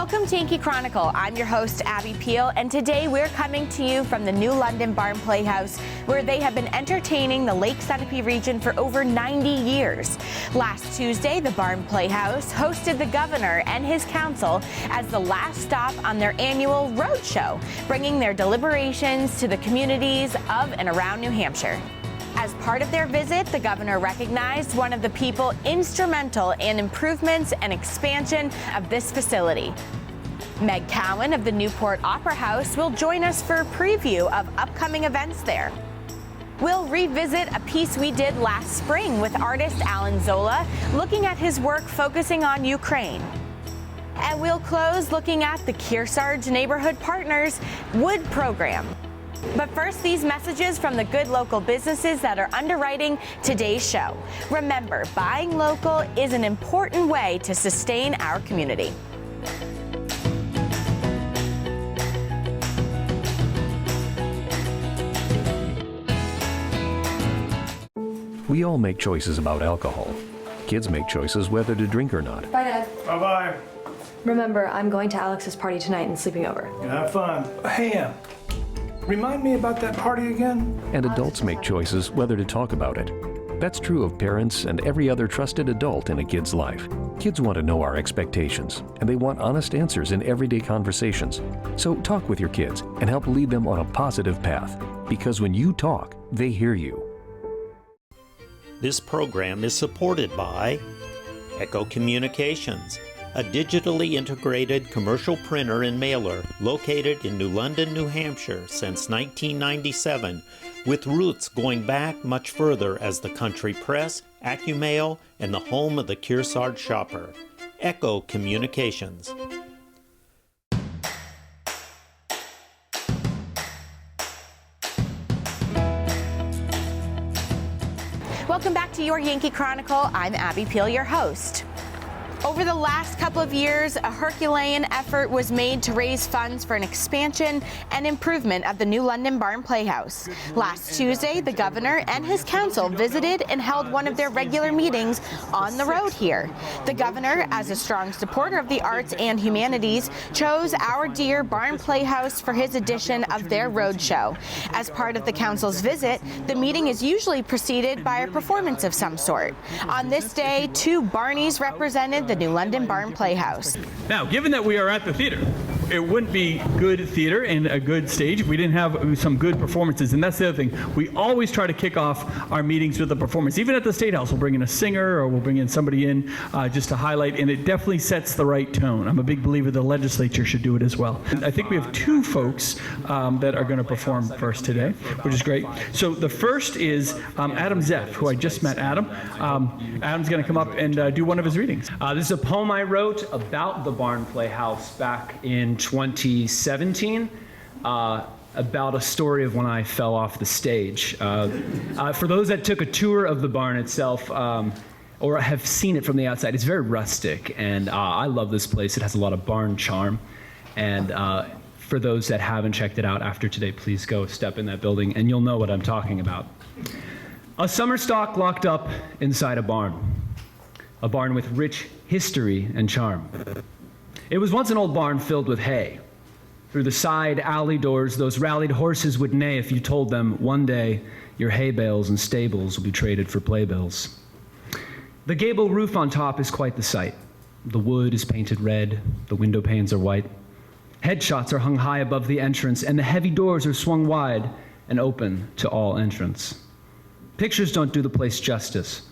Welcome to Yankee Chronicle. I'm your host, Abby Peel, and today we're coming to you from the New London Barn Playhouse, where they have been entertaining the Lake Sunapee region for over 90 years. Last Tuesday, the Barn Playhouse hosted the governor and his council as the last stop on their annual road show, bringing their deliberations to the communities of and around New Hampshire. As part of their visit, the governor recognized one of the people instrumental in improvements and expansion of this facility. Meg Cowan of the Newport Opera House will join us for a preview of upcoming events there. We'll revisit a piece we did last spring with artist Allan Zola, looking at his work focusing on Ukraine. And we'll close looking at the Kearsarge Neighborhood Partners Wood program. But first, these messages from the good local businesses that are underwriting today's show. Remember, buying local is an important way to sustain our community. We all make choices about alcohol. Kids make choices whether to drink or not. Bye, Dad. Bye-bye. Remember, I'm going to Alex's party tonight and sleeping over. Have fun. Hey, remind me about that party again? And adults make choices whether to talk about it. That's true of parents and every other trusted adult in a kid's life. Kids want to know our expectations, and they want honest answers in everyday conversations. So talk with your kids and help lead them on a positive path, because when you talk, they hear you. This program is supported by Echo Communications, a digitally integrated commercial printer and mailer located in New London, New Hampshire since 1997, with roots going back much further as the country press, AccuMail, and the home of the Kearsarge shopper. Echo Communications. Welcome back to your Yankee Chronicle. I'm Abby Peel, your host. Over the last couple of years, a Herculean effort was made to raise funds for an expansion and improvement of the New London Barn Playhouse. Last Tuesday, the governor and his council visited and held one of their regular meetings on the road here. The governor, as a strong supporter of the arts and humanities, chose our dear Barn Playhouse for his edition of their road show. As part of the council's visit, the meeting is usually preceded by a performance of some sort. On this day, two Barneys represented the New London Barn Playhouse. Now, given that we are at the theater, it wouldn't be good theater and a good stage if we didn't have some good performances, and that's the other thing. We always try to kick off our meetings with a performance. Even at the State House, we'll bring in a singer or we'll bring in somebody in just to highlight, and it definitely sets the right tone. I'm a big believer the legislature should do it as well. And I think we have two folks that are going to perform first today, which is great. So the first is Adam Zeff, who I just met. Adam's going to come up and do one of his readings. This is a poem I wrote about the Barn Playhouse back in 2017, about a story of when I fell off the stage. For those that took a tour of the barn itself, or have seen it from the outside, it's very rustic, and I love this place. It has a lot of barn charm, and for those that haven't checked it out after today, please go step in that building, and you'll know what I'm talking about. A summer stock locked up inside a barn with rich history and charm. It was once an old barn filled with hay. Through the side alley doors, those rallied horses would neigh if you told them one day your hay bales and stables will be traded for playbills. The gable roof on top is quite the sight. The wood is painted red, the window panes are white. Headshots are hung high above the entrance, and the heavy doors are swung wide and open to all entrance. Pictures don't do the place justice.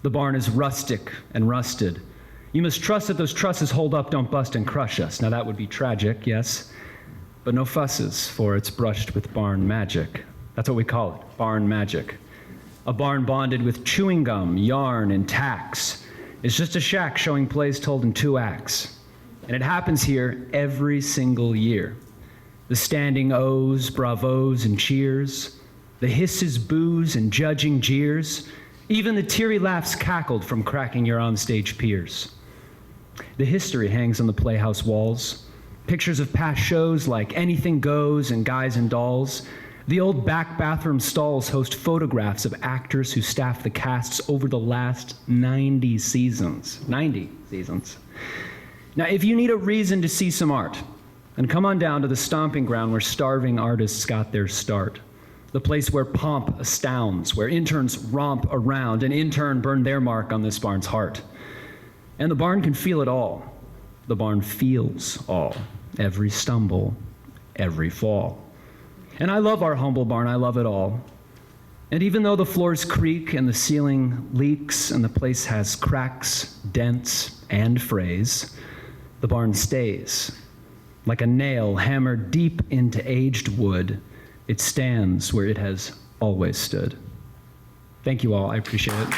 The barn is rustic and rusted. You must trust that those trusses hold up, don't bust and crush us. Now that would be tragic, yes, but no fusses, for it's brushed with barn magic. That's what we call it, barn magic. A barn bonded with chewing gum, yarn, and tacks. It's just a shack showing plays told in 2 acts. And it happens here every single year. The standing O's, bravos, and cheers, the hisses, boos, and judging jeers, even the teary laughs cackled from cracking your onstage peers. The history hangs on the Playhouse walls. Pictures of past shows like Anything Goes and Guys and Dolls. The old back bathroom stalls host photographs of actors who staff the casts over the last 90 seasons. 90 seasons. Now, if you need a reason to see some art, then come on down to the stomping ground where starving artists got their start. The place where pomp astounds, where interns romp around, and in turn burn their mark on this barn's heart. And the barn can feel it all. The barn feels all. Every stumble, every fall. And I love our humble barn, I love it all. And even though the floors creak and the ceiling leaks and the place has cracks, dents, and frays, the barn stays. Like a nail hammered deep into aged wood, it stands where it has always stood. Thank you all, I appreciate it.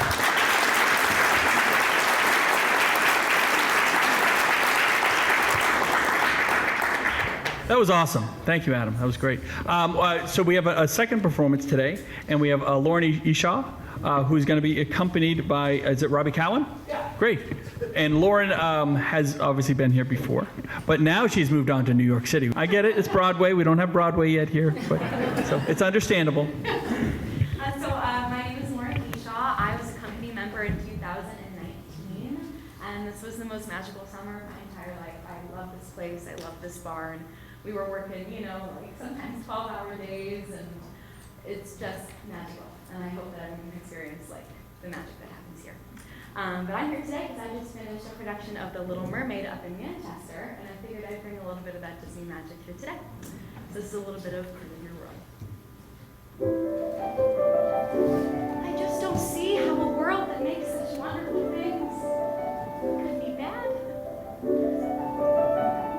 That was awesome. Thank you, Adam. That was great. So we have a second performance today, and we have Lauren Eshaw, who's going to be accompanied by, is it Robbie Cowan? Yeah. Great. And Lauren has obviously been here before, but now she's moved on to New York City. I get it. It's Broadway. We don't have Broadway yet here, but so it's understandable. My name is Lauren Eshaw. I was a company member in 2019, and this was the most magical summer of my entire life. I love this place. I love this barn. We were working, like sometimes 12-hour days, and it's just magical. And I hope that everyone can experience like the magic that happens here. But I'm here today because I just finished a production of The Little Mermaid up in Manchester, and I figured I'd bring a little bit of that Disney magic here today. So this is a little bit of Crew in Your World. I just don't see how a world that makes such wonderful things could be bad.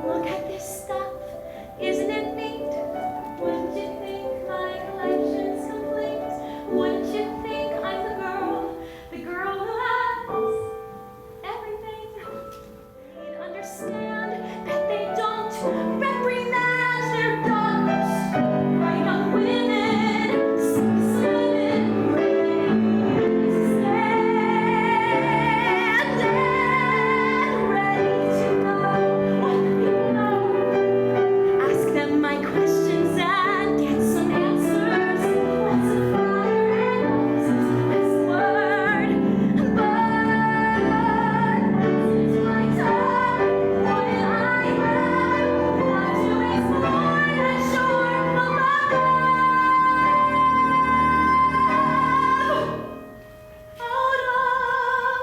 Look at this stuff. Isn't it neat? Wouldn't you think my collection's complete? Wouldn't you think I'm the girl who has everything? You'd understand that they don't reprimand their daughters. Right on women, 6'7", stand and ready to know what they know. Ask them my questions and get some answers. What's a fire and what's the best word? But it's my time. What did I have? Want to is more than short for love. Out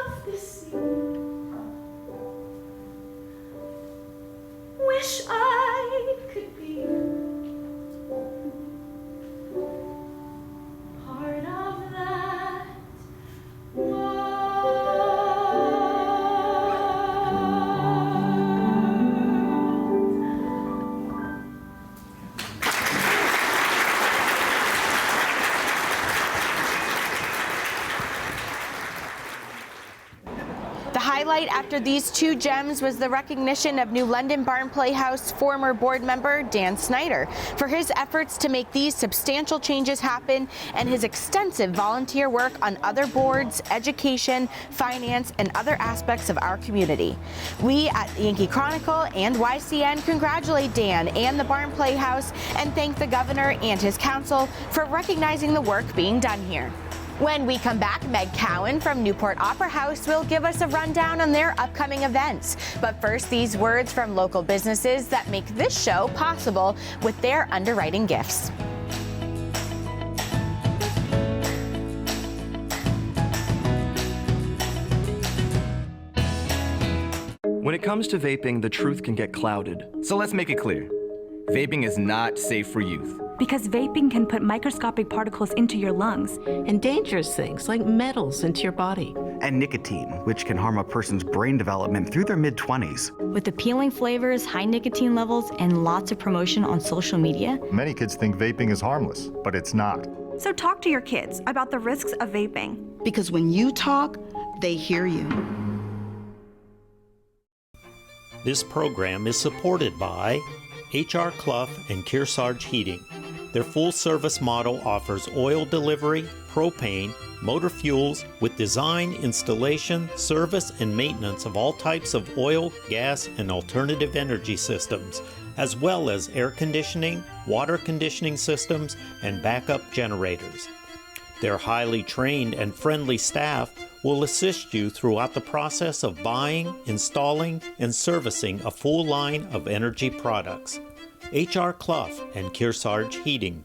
of the sea. Wish I could be part of that The highlight after these two gems was the recognition of New London Barn Playhouse former board member Dan Snyder for his efforts to make these substantial changes happen and his extensive volunteer work on other boards, education, finance, and other aspects of our community. We at the Yankee Chronicle and YCN congratulate Dan and the Barn Playhouse and thank the governor and his council for recognizing the work being done here. When we come back, Meg Cowan from Newport Opera House will give us a rundown on their upcoming events. But first, these words from local businesses that make this show possible with their underwriting gifts. When it comes to vaping, the truth can get clouded. So let's make it clear. Vaping is not safe for youth. Because vaping can put microscopic particles into your lungs. And dangerous things like metals into your body. And nicotine, which can harm a person's brain development through their mid-20s. With appealing flavors, high nicotine levels, and lots of promotion on social media. Many kids think vaping is harmless, but it's not. So talk to your kids about the risks of vaping. Because when you talk, they hear you. This program is supported by H.R. Clough and Kearsarge Heating. Their full-service model offers oil delivery, propane, motor fuels with design, installation, service, and maintenance of all types of oil, gas, and alternative energy systems, as well as air conditioning, water conditioning systems, and backup generators. Their highly trained and friendly staff will assist you throughout the process of buying, installing, and servicing a full line of energy products. H.R. Clough and Kearsarge Heating.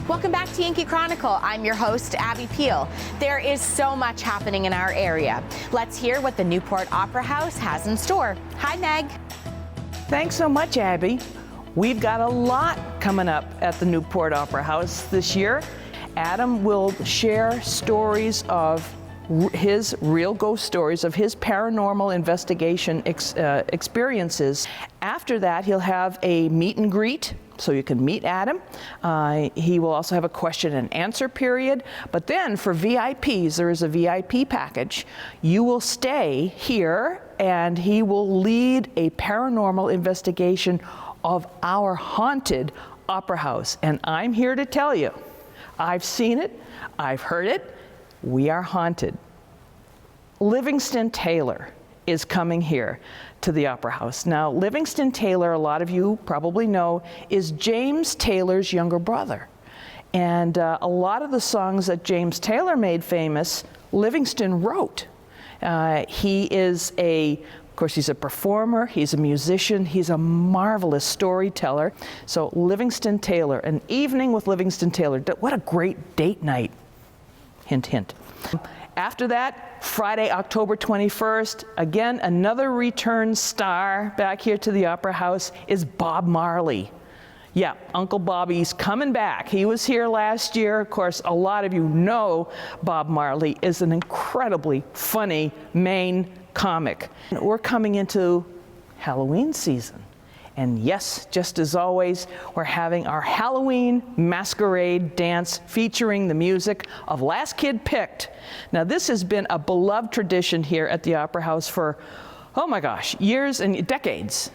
Welcome back to Yankee Chronicle. I'm your host, Abby Peel. There is so much happening in our area. Let's hear what the Newport Opera House has in store. Hi, Meg. Thanks so much, Abby. We've got a lot coming up at the Newport Opera House this year. Adam will share stories of his real ghost stories, of his paranormal investigation experiences. After that, he'll have a meet and greet, so you can meet Adam. He will also have a question and answer period. But then for VIPs, there is a VIP package. You will stay here and he will lead a paranormal investigation of our haunted opera house. And I'm here to tell you, I've seen it, I've heard it, we are haunted. Livingston Taylor is coming here to the Opera House. Now, Livingston Taylor, a lot of you probably know, is James Taylor's younger brother. And a lot of the songs that James Taylor made famous, Livingston wrote. He is of course, he's a performer, he's a musician, he's a marvelous storyteller. So Livingston Taylor, an evening with Livingston Taylor, what a great date night. Hint, hint. After that, Friday, October 21st, again, another return star back here to the Opera House is Bob Marley. Yeah, Uncle Bobby's coming back. He was here last year. Of course, a lot of you know Bob Marley is an incredibly funny Maine comic. We're coming into Halloween season. And yes, just as always, we're having our Halloween masquerade dance featuring the music of Last Kid Picked. Now, this has been a beloved tradition here at the Opera House for, oh my gosh, years and decades,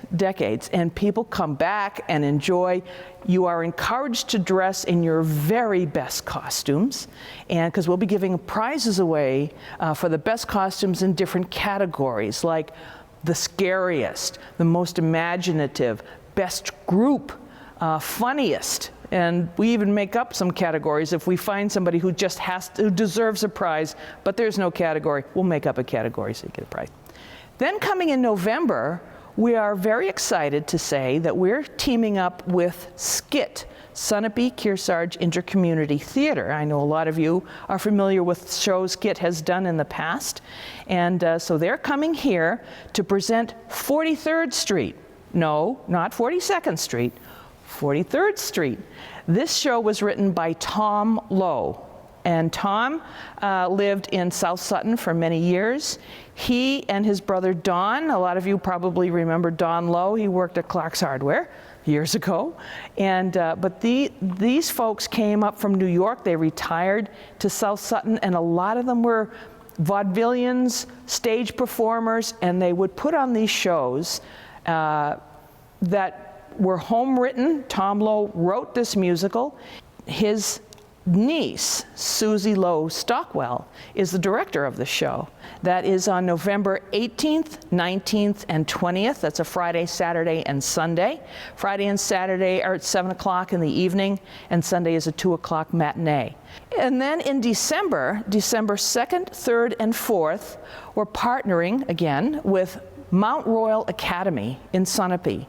and people come back and enjoy. You are encouraged to dress in your very best costumes, and because we'll be giving prizes away for the best costumes in different categories, like the scariest, the most imaginative, best group, funniest. And we even make up some categories if we find somebody who just who deserves a prize, but there's no category. We'll make up a category so you get a prize. Then coming in November, we are very excited to say that we're teaming up with SKIT, Sunapee Kearsarge Intercommunity Theater. I know a lot of you are familiar with shows SKIT has done in the past. And so they're coming here to present 43rd Street. No, not 42nd Street, 43rd Street. This show was written by Tom Lowe. And Tom lived in South Sutton for many years. He and his brother Don, a lot of you probably remember Don Lowe, he worked at Clark's Hardware years ago. And, but these folks came up from New York, they retired to South Sutton, and a lot of them were vaudevillians, stage performers, and they would put on these shows that were home written. Tom Lowe wrote this musical. His niece, Susie Lowe Stockwell, is the director of the show. That is on November 18th, 19th, and 20th. That's a Friday, Saturday, and Sunday. Friday and Saturday are at 7 o'clock in the evening, and Sunday is a 2 o'clock matinee. And then in December 2nd, 3rd, and 4th, we're partnering again with Mount Royal Academy in Sunapee.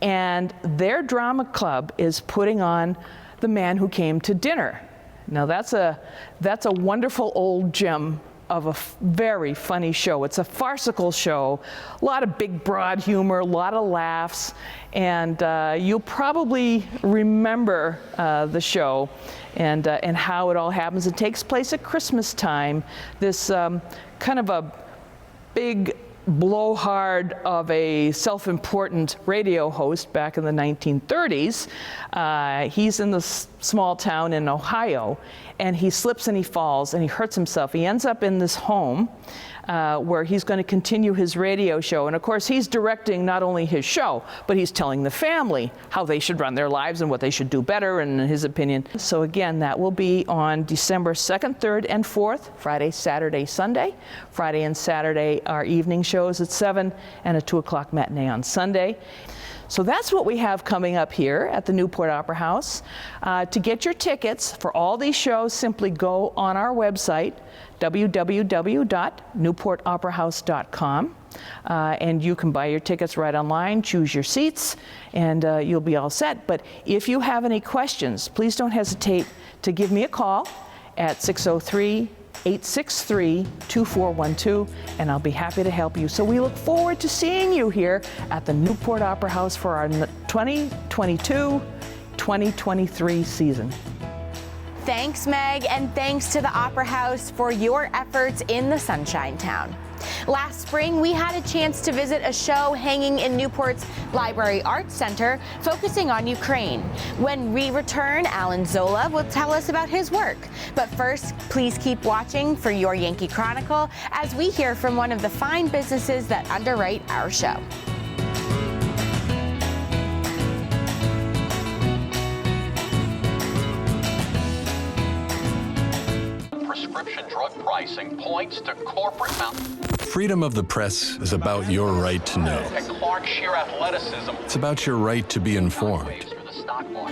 And their drama club is putting on The Man Who Came to Dinner. Now that's a wonderful old gem of a very funny show. It's a farcical show, a lot of big broad humor, a lot of laughs, and you'll probably remember the show and how it all happens. It takes place at Christmas time. This kind of a big blowhard of a self-important radio host back in the 1930s. He's in this small town in Ohio, and he slips and he falls and he hurts himself. He ends up in this home where he's going to continue his radio show. And of course, he's directing not only his show, but he's telling the family how they should run their lives and what they should do better, in his opinion. So again, that will be on December 2nd, 3rd, and 4th, Friday, Saturday, Sunday. Friday and Saturday are evening shows at 7 and a 2 o'clock matinee on Sunday. So that's what we have coming up here at the Newport Opera House. To get your tickets for all these shows, simply go on our website, www.newportoperahouse.com. And you can buy your tickets right online, choose your seats, and you'll be all set. But if you have any questions, please don't hesitate to give me a call at 603-863-2412, and I'll be happy to help you. So we look forward to seeing you here at the Newport Opera House for our 2022-2023 season. Thanks, Meg, and thanks to the Opera House for your efforts in the Sunshine Town. Last spring, we had a chance to visit a show hanging in Newport's Library Arts Center, focusing on Ukraine. When we return, Allan Zola will tell us about his work. But first, please keep watching for your Yankee Chronicle as we hear from one of the fine businesses that underwrite our show. Prescription drug pricing points to corporate Freedom of the press is about your right to know. and Clark sheer athleticism. It's about your right to be informed.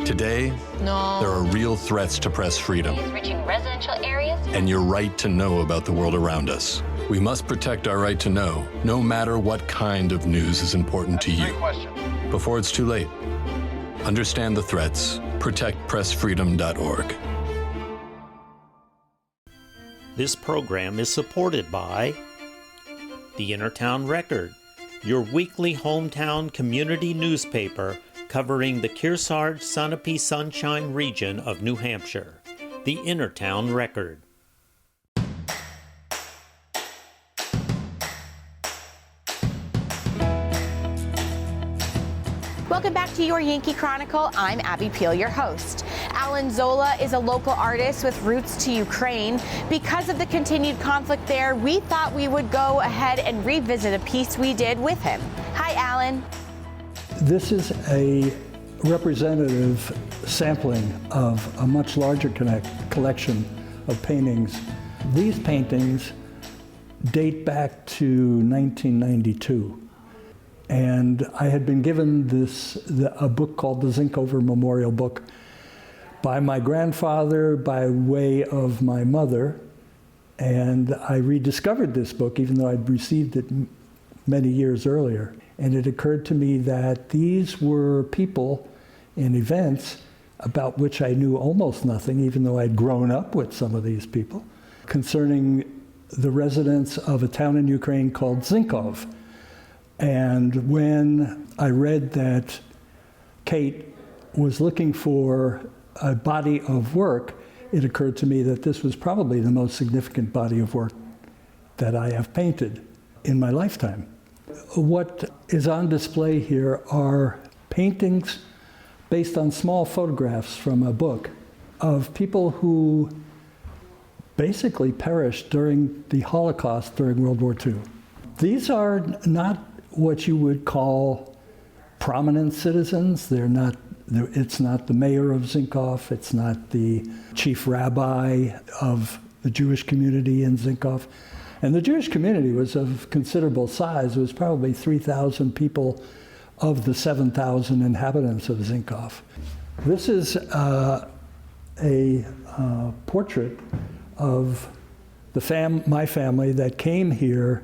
Today, there are real threats to press freedom Reaching residential areas. and your right to know about the world around us. We must protect our right to know, no matter what kind of news is important to you. Before it's too late, understand the threats. ProtectPressFreedom.org. This program is supported by the Innertown Record, your weekly hometown community newspaper covering the Kearsarge Sunapee Sunshine region of New Hampshire. The Innertown Record. Welcome back to your Yankee Chronicle. I'm Abby Peel, your host. Allan Zola is a local artist with roots to Ukraine. Because of the continued conflict there, we thought we would go ahead and revisit a piece we did with him. Hi, Allan. This is a representative sampling of a much larger collection of paintings. These paintings date back to 1992. And I had been given a book called the Zinkover Memorial Book by my grandfather by way of my mother. And I rediscovered this book, even though I'd received it many years earlier. And it occurred to me that these were people and events about which I knew almost nothing, even though I'd grown up with some of these people, concerning the residents of a town in Ukraine called Zinkov. And when I read that Kate was looking for a body of work, it occurred to me that this was probably the most significant body of work that I have painted in my lifetime. What is on display here are paintings based on small photographs from a book of people who basically perished during the Holocaust during World War II. These are not what you would call prominent citizens. It's not the mayor of Zinkov, it's not the chief rabbi of the Jewish community in Zinkov. And the Jewish community was of considerable size. It was probably 3,000 people of the 7,000 inhabitants of Zinkov. This is a portrait of my family that came here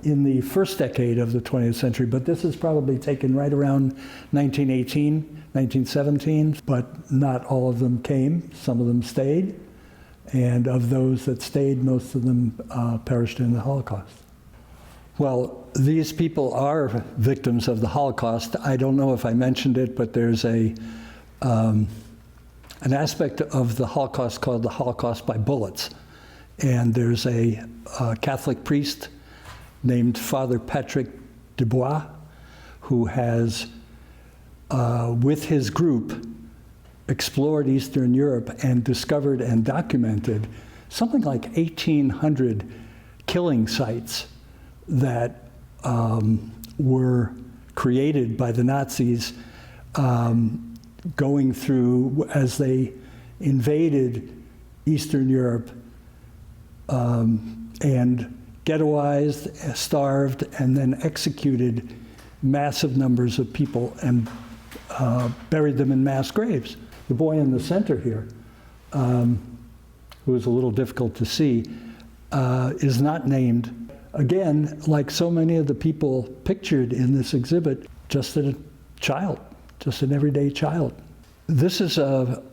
in the first decade of the 20th century, but this is probably taken right around 1918, 1917, but not all of them came. Some of them stayed, and of those that stayed, most of them perished in the Holocaust. Well, these people are victims of the Holocaust. I don't know if I mentioned it, but there's an aspect of the Holocaust called the Holocaust by bullets. And there's a Catholic priest named Father Patrick Dubois, who has, with his group, explored Eastern Europe and discovered and documented something like 1,800 killing sites that were created by the Nazis going through as they invaded Eastern Europe and ghettoized, starved, and then executed massive numbers of people and buried them in mass graves. The boy in the center here, who is a little difficult to see, is not named. Again, like so many of the people pictured in this exhibit, just a child, just an everyday child. This is a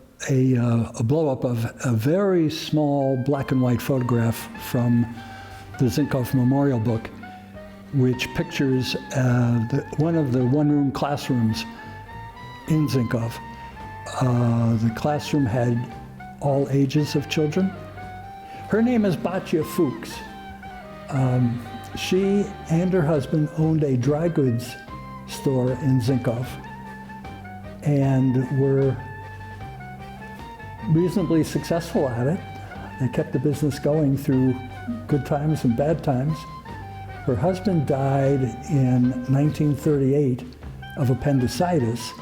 blow-up of a very small black and white photograph from the Zinkoff Memorial Book, which pictures one of the one-room classrooms in Zinkoff. The classroom had all ages of children. Her name is Batya Fuchs. She and her husband owned a dry goods store in Zinkoff and were reasonably successful at it. They kept the business going through good times and bad times. Her husband died in 1938 of appendicitis.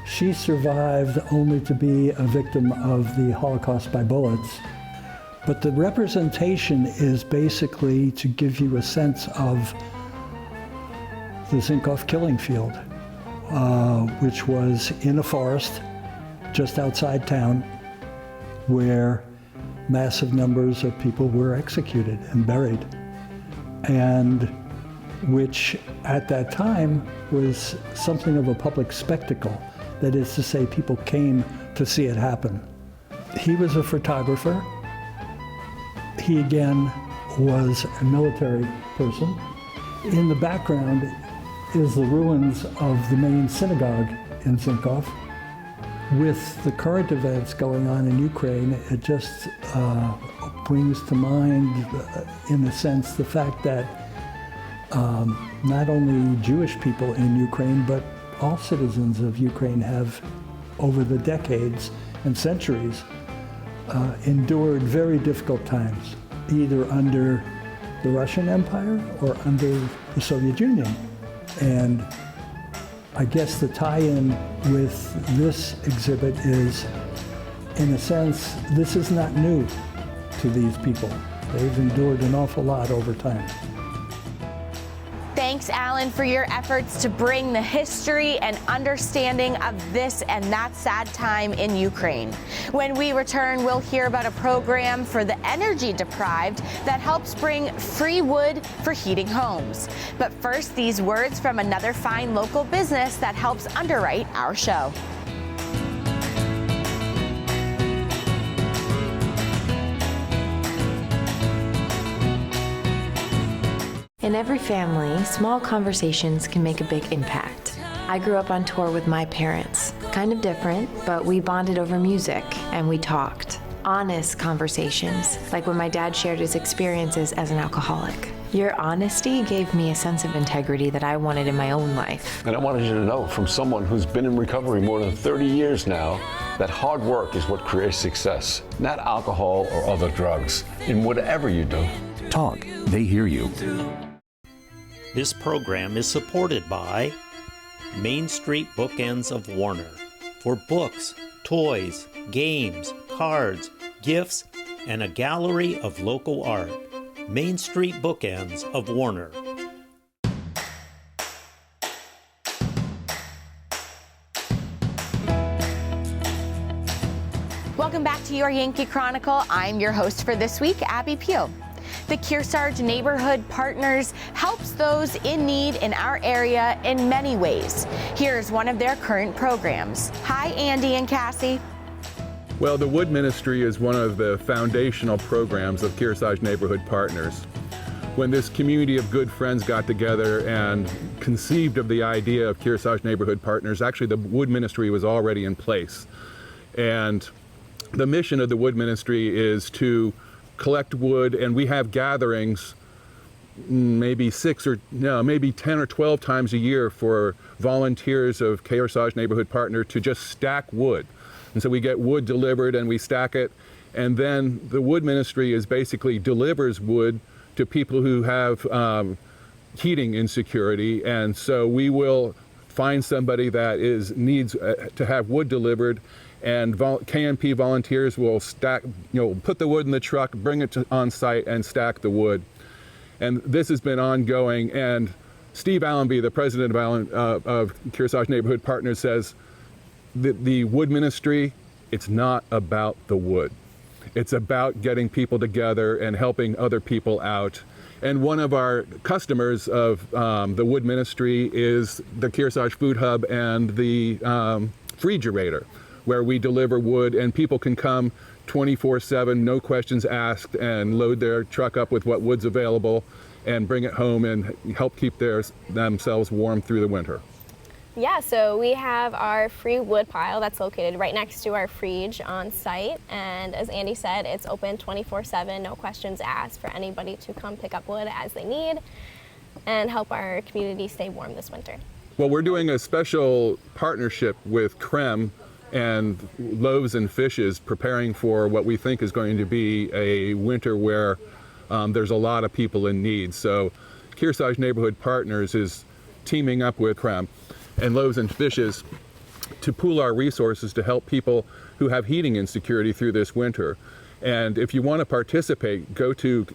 She survived only to be a victim of the Holocaust by bullets. But the representation is basically to give you a sense of the Zinkoff killing field, which was in a forest just outside town where massive numbers of people were executed and buried, and which at that time was something of a public spectacle. That is to say, people came to see it happen. He was a photographer. He again was a military person. In the background is the ruins of the main synagogue in Zinkoff. With the current events going on in Ukraine, it just brings to mind, in a sense, the fact that not only Jewish people in Ukraine, but all citizens of Ukraine have, over the decades and centuries, endured very difficult times, either under the Russian Empire or under the Soviet Union. And I guess the tie-in with this exhibit is, in a sense, this is not new to these people. They've endured an awful lot over time. Thanks, Allan, for your efforts to bring the history and understanding of this and that sad time in Ukraine. When we return, we'll hear about a program for the energy deprived that helps bring free wood for heating homes. But first, these words from another fine local business that helps underwrite our show. In every family, small conversations can make a big impact. I grew up on tour with my parents. Kind of different, but we bonded over music and we talked. Honest conversations, like when my dad shared his experiences as an alcoholic. Your honesty gave me a sense of integrity that I wanted in my own life. And I wanted you to know, from someone who's been in recovery more than 30 years now, that hard work is what creates success, not alcohol or other drugs, in whatever you do. Talk, they hear you. This program is supported by Main Street Bookends of Warner for books, toys, games, cards, gifts, and a gallery of local art. Main Street Bookends of Warner. Welcome back to your Yankee Chronicle. I'm your host for this week, Abby Peel. The Kearsarge Neighborhood Partners helps those in need in our area in many ways. Here's one of their current programs. Hi, Andy and Cassie. Well, the Wood Ministry is one of the foundational programs of Kearsarge Neighborhood Partners. When this community of good friends got together and conceived of the idea of Kearsarge Neighborhood Partners, actually the Wood Ministry was already in place. And the mission of the Wood Ministry is to collect wood, and we have gatherings maybe 10 or 12 times a year for volunteers of Kearsarge Neighborhood Partner to just stack wood. And so we get wood delivered and we stack it, and then the Wood Ministry is basically delivers wood to people who have heating insecurity, and so we will find somebody that needs to have wood delivered, and KNP volunteers will stack, put the wood in the truck, bring it on site, and stack the wood. And this has been ongoing, and Steve Allenby, the president of Kearsarge Neighborhood Partners, says that the wood ministry, it's not about the wood. It's about getting people together and helping other people out. And one of our customers of the wood ministry is the Kearsarge Food Hub and the Refrigerator, where we deliver wood and people can come 24/7, no questions asked, and load their truck up with what wood's available and bring it home and help keep themselves warm through the winter. Yeah, so we have our free wood pile that's located right next to our fridge on site. And as Andy said, it's open 24/7, no questions asked, for anybody to come pick up wood as they need and help our community stay warm this winter. Well, we're doing a special partnership with Creme and Loaves and Fishes, preparing for what we think is going to be a winter where there's a lot of people in need. So Kearsarge Neighborhood Partners is teaming up with Creme and Loaves and Fishes to pool our resources to help people who have heating insecurity through this winter. And if you want to participate, go to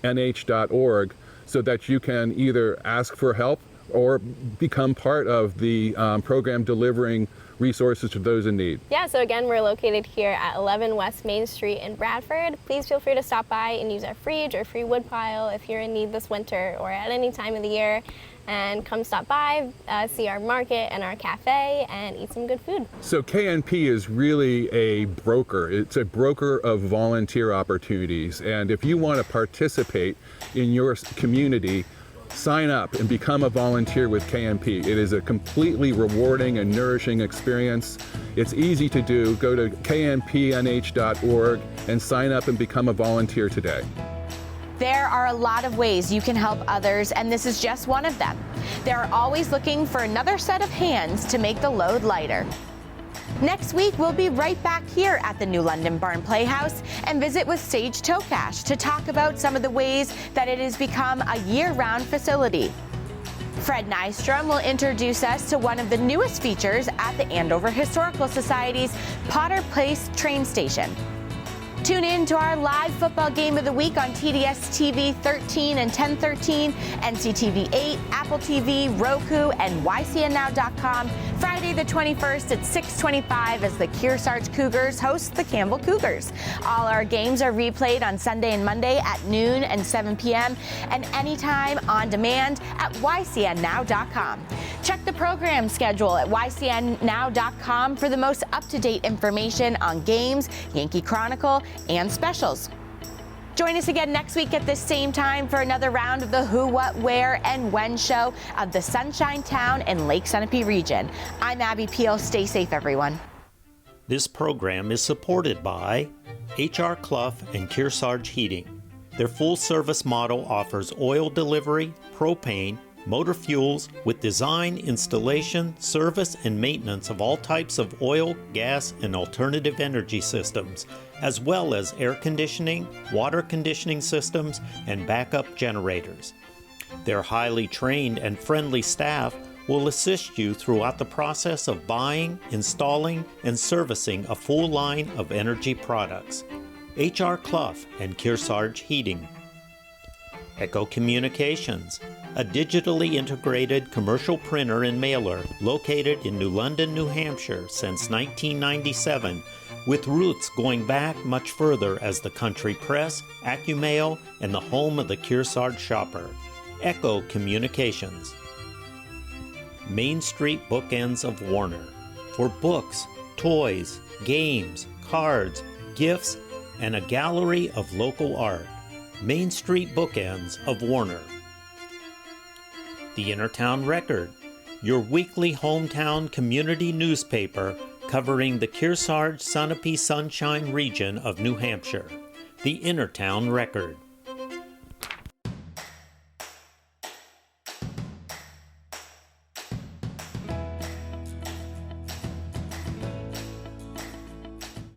knpnh.org so that you can either ask for help or become part of the program delivering resources to those in need. Yeah, so again, we're located here at 11 West Main Street in Bradford. Please feel free to stop by and use our fridge or free wood pile if you're in need this winter or at any time of the year. And come stop by, see our market and our cafe, and eat some good food. So KNP is really a broker. It's a broker of volunteer opportunities. And if you want to participate in your community, sign up and become a volunteer with KNP. It is a completely rewarding and nourishing experience. It's easy to do. Go to knpnh.org and sign up and become a volunteer today. There are a lot of ways you can help others, and this is just one of them. They're always looking for another set of hands to make the load lighter. Next week, we'll be right back here at the New London Barn Playhouse and visit with Sage Tokash to talk about some of the ways that it has become a year-round facility. Fred Nystrom will introduce us to one of the newest features at the Andover Historical Society's Potter Place train station. Tune in to our live football game of the week on TDS TV 13 and 1013, NCTV 8, Apple TV, Roku, and YCNNow.com Friday the 21st at 6:25 as the Kearsarge Cougars host the Campbell Cougars. All our games are replayed on Sunday and Monday at noon and 7 p.m. and anytime on demand at YCNNow.com. Check the program schedule at YCNNow.com for the most up-to-date information on games, Yankee Chronicle, and specials. Join us again next week at this same time for another round of the Who, What, Where, and When show of the Sunshine Town and Lake Sunapee region. I'm Abby Peel. Stay safe, everyone. This program is supported by H.R. Clough and Kearsarge Heating. Their full-service model offers oil delivery, propane, motor fuels with design, installation, service, and maintenance of all types of oil, gas, and alternative energy systems, as well as air conditioning, water conditioning systems, and backup generators. Their highly trained and friendly staff will assist you throughout the process of buying, installing, and servicing a full line of energy products. H.R. Clough and Kearsarge Heating. Echo Communications, a digitally integrated commercial printer and mailer located in New London, New Hampshire since 1997, with roots going back much further as the country press, AccuMail, and the home of the Kearsarge shopper. Echo Communications. Main Street Bookends of Warner, for books, toys, games, cards, gifts, and a gallery of local art. Main Street Bookends of Warner. The Innertown Record, your weekly hometown community newspaper covering the Kearsarge Sunapee Sunshine region of New Hampshire. The Innertown Record.